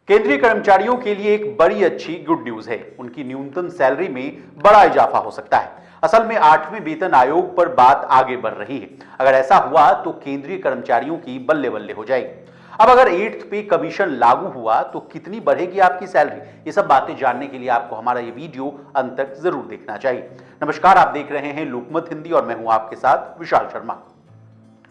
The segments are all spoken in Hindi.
केंद्रीय कर्मचारियों के लिए एक बड़ी अच्छी गुड न्यूज है। उनकी न्यूनतम सैलरी में बड़ा इजाफा हो सकता है। असल में 8वें वेतन आयोग पर बात आगे बढ़ रही है। अगर ऐसा हुआ तो केंद्रीय कर्मचारियों की बल्ले बल्ले हो जाएगी। अब अगर 8th पे कमीशन लागू हुआ तो कितनी बढ़ेगी आपकी सैलरी, ये सब बातें जानने के लिए आपको हमारा ये वीडियो अंत तक जरूर देखना चाहिए। नमस्कार, आप देख रहे हैं लोकमत हिंदी और मैं हूं आपके साथ विशाल शर्मा।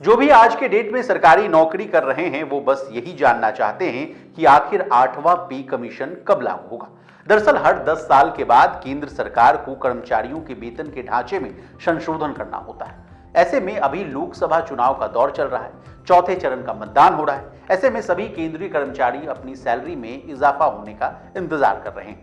जो भी आज के डेट में सरकारी नौकरी कर रहे हैं वो बस यही जानना चाहते हैं कि आखिर 8वां पे कमीशन कब लागू होगा। दरअसल हर 10 साल के बाद केंद्र सरकार को कर्मचारियों के वेतन के ढांचे में संशोधन करना होता है। ऐसे में अभी लोकसभा चुनाव का दौर चल रहा है, चौथे चरण का मतदान हो रहा है। ऐसे में सभी केंद्रीय कर्मचारी अपनी सैलरी में इजाफा होने का इंतजार कर रहे हैं।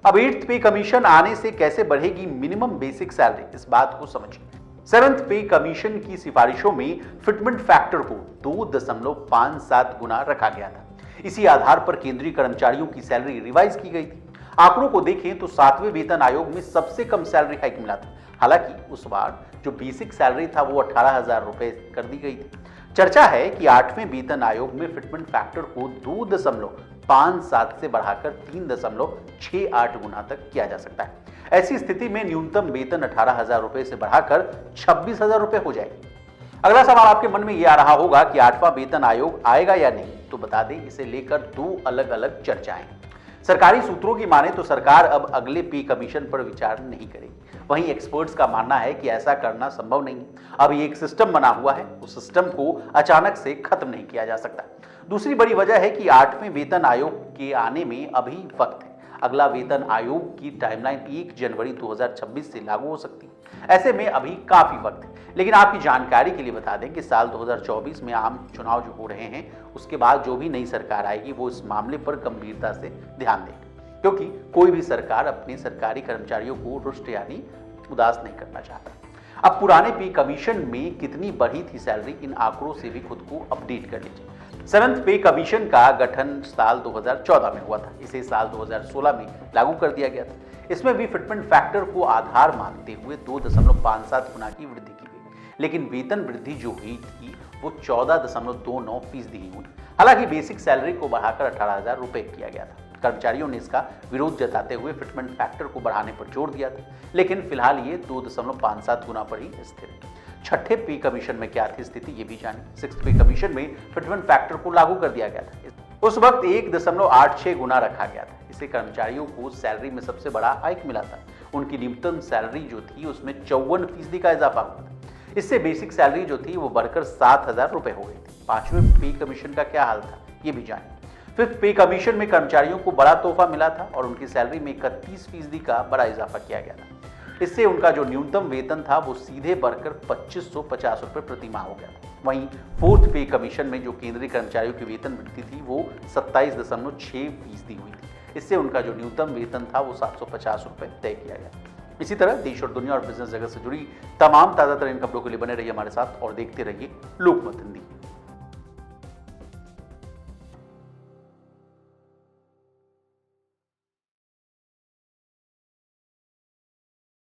अब 8th पे कमीशन आने से कैसे बढ़ेगी मिनिमम बेसिक सैलरी, इस बात को समझिए। 7th पे कमीशन की सिफारिशों में फिटमेंट फैक्टर को 2.57 गुना रखा गया था। इसी आधार पर केंद्रीय कर्मचारियों की सैलरी रिवाइज की गई थी। आंकड़ों को देखें तो 7वें वेतन आयोग में सबसे कम सैलरी हाइक मिला था। हालांकि उस बार जो बेसिक सैलरी था वो 18,000 रुपए कर दी गई थी। चर्चा है कि 8वें वेतन आयोग में फिटमेंट फैक्टर को 2.57 से बढ़ाकर 3.68 गुना तक किया जा सकता है। ऐसी स्थिति में न्यूनतम वेतन 18,000 रुपए से बढ़ाकर 26,000 रुपए हो जाएगी। अगला सवाल आपके मन में यह आ रहा होगा कि 8वां वेतन आयोग आएगा या नहीं। तो बता दें, इसे लेकर दो अलग अलग चर्चाएं हैं। सरकारी सूत्रों की माने तो सरकार अब अगले पे कमीशन पर विचार नहीं करेगी। वहीं एक्सपर्ट्स का मानना है कि ऐसा करना संभव नहीं है। अभी एक सिस्टम बना हुआ है, उस सिस्टम को अचानक से खत्म नहीं किया जा सकता। दूसरी बड़ी वजह है कि 8वें वेतन आयोग के आने में अभी वक्त है। अगला वेतन आयोग की टाइमलाइन 1 जनवरी 2026 से लागू हो सकती है। ऐसे में अभी काफी वक्त है। लेकिन आपकी जानकारी के लिए बता दें कि साल 2024 में आम चुनाव जो हो रहे हैं, उसके बाद जो भी नई सरकार आएगी वो इस मामले पर गंभीरता से ध्यान देगी, क्योंकि कोई भी सरकार अपने सरकारी कर्मचारियों को रुष्ट यानी उदास नहीं करना चाहता। अब पुराने पे कमीशन में कितनी बढ़ी थी सैलरी, इन आंकड़ों से भी खुद को अपडेट कर लीजिए। 7th पे कमीशन का गठन साल 2014 में हुआ था। इसे साल 2016 में लागू कर दिया गया था। इसमें भी फिटमेंट फैक्टर को आधार मानते हुए 2.57 गुना की वृद्धि की गई, लेकिन वेतन वृद्धि जो हुई थी वो 14.29% ही हुई। हालांकि बेसिक सैलरी को बढ़ाकर 18,000 रुपए किया गया था। कर्मचारियों ने इसका विरोध जताते हुए फिटमेंट फैक्टर को बढ़ाने पर जोर दिया था, लेकिन फिलहाल ये 2.57 गुना पर ही स्थिर है। छठे पे कमीशन में क्या थी स्थिति, ये भी जानिए। 6th पे कमीशन में फिटमेंट फैक्टर को लागू कर दिया गया था। उस वक्त 1.86 गुना रखा गया था। इससे कर्मचारियों को सैलरी में सबसे बड़ा हाइक मिला था। उनकी न्यूनतम सैलरी जो थी उसमें 54% का इजाफा हुआ था। इससे बेसिक सैलरी जो थी वो बढ़कर 7,000 रुपए हो गई थी। 5वें पे कमीशन का क्या हाल था, ये भी जानिए। 5th पे कमीशन में कर्मचारियों को बड़ा तोहफा मिला था और उनकी सैलरी में 31% का बड़ा इजाफा किया गया था। इससे उनका जो न्यूनतम वेतन था वो सीधे बढ़कर 2550 रुपए प्रति माह हो गया था। वहीं 4th पे कमीशन में जो केंद्रीय कर्मचारियों की वेतन वृद्धि थी वो 27.6% हुई थी। इससे उनका जो न्यूनतम वेतन था वो 750 रुपए तय किया गया। इसी तरह देश और दुनिया और बिजनेस जगत से जुड़ी तमाम ताजा तरीन खबरों के लिए बने रहिए हमारे साथ और देखते रहिए लोकमत हिंदी।